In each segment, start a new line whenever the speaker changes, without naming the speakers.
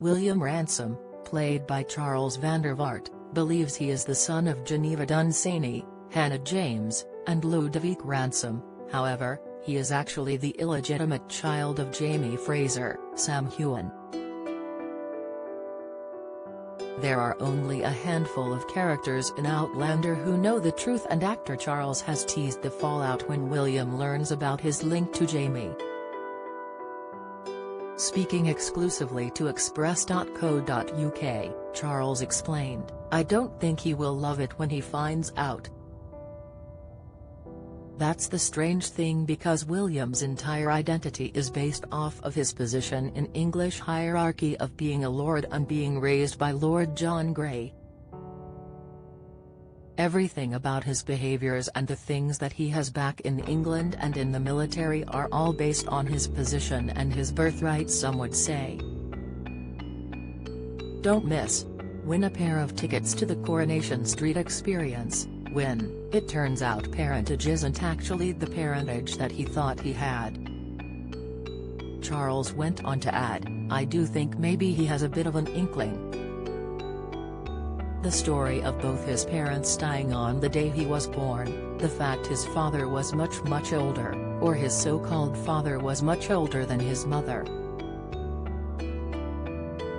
William Ransom, played by Charles Vandervaart, believes he is the son of Geneva Dunsany, Hannah James, and Ludovic Ransom. However, he is actually the illegitimate child of Jamie Fraser, Sam Heughan. There are only a handful of characters in Outlander who know the truth, and actor Charles has teased the fallout when William learns about his link to Jamie. Speaking exclusively to Express.co.uk, Charles explained, "I don't think he will love it when he finds out. That's the strange thing, because William's entire identity is based off of his position in English hierarchy of being a lord and being raised by Lord John Grey. Everything about his behaviours and the things that he has back in England and in the military are all based on his position and his birthright, some would say. Don't miss. Win a pair of tickets to the Coronation Street experience. When it turns out parentage isn't actually the parentage that he thought he had." Charles went on to add, "I do think maybe he has a bit of an inkling. The story of both his parents dying on the day he was born, the fact his father was much older, or his so-called father was much older than his mother.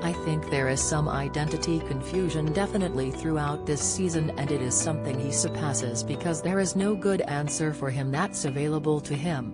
I think there is some identity confusion definitely throughout this season, and it is something he surpasses because there is no good answer for him that's available to him.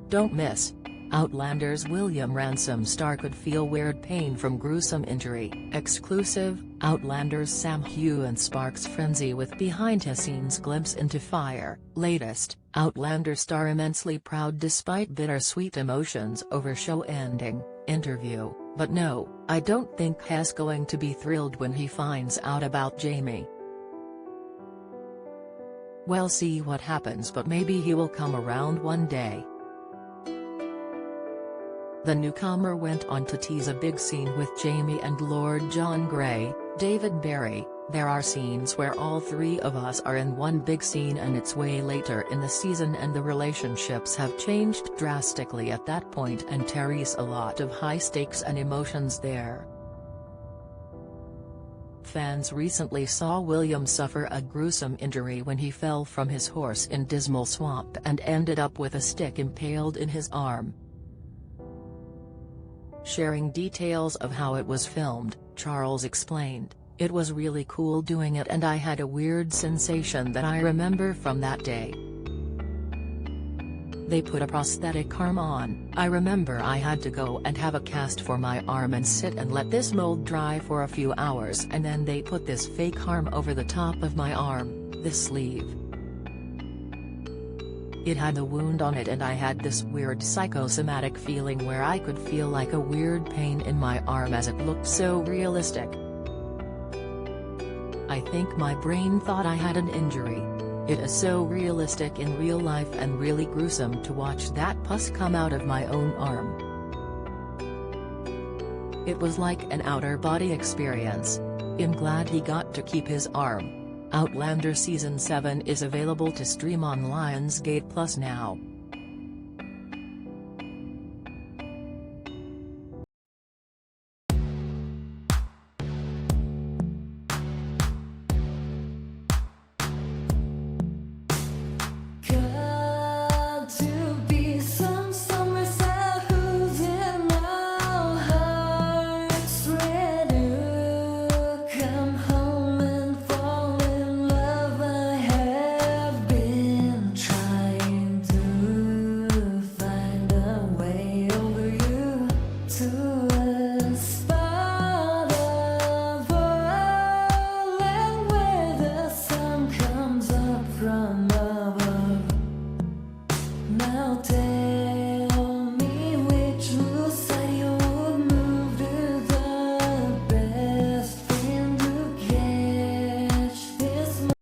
Don't miss. Outlander's William Ransom star could feel weird pain from gruesome injury. Exclusive, Outlander's Sam Heughan sparks frenzy with behind-the-scenes glimpse into fire. Latest, Outlander star immensely proud despite bittersweet emotions over show ending. Interview, but no, I don't think he's going to be thrilled when he finds out about Jamie. We'll see what happens, but maybe he will come around one day." The newcomer went on to tease a big scene with Jamie and Lord John Grey. David Barry, "There are scenes where all three of us are in one big scene, and it's way later in the season and the relationships have changed drastically at that point, and Terry's a lot of high stakes and emotions there." Fans recently saw William suffer a gruesome injury when he fell from his horse in Dismal Swamp and ended up with a stick impaled in his arm. Sharing details of how it was filmed, Charles explained, "It was really cool doing it, and I had a weird sensation that I remember from that day. They put a prosthetic arm on. I remember I had to go and have a cast for my arm and sit and let this mold dry for a few hours, and then they put this fake arm over the top of my arm, this sleeve. It had a wound on it, and I had this weird psychosomatic feeling where I could feel like a weird pain in my arm as it looked so realistic. I think my brain thought I had an injury. It is so realistic in real life and really gruesome to watch that pus come out of my own arm. It was like an outer-body experience. I'm glad he got to keep his arm." Outlander Season 7 is available to stream on Lionsgate Plus now.
From above, now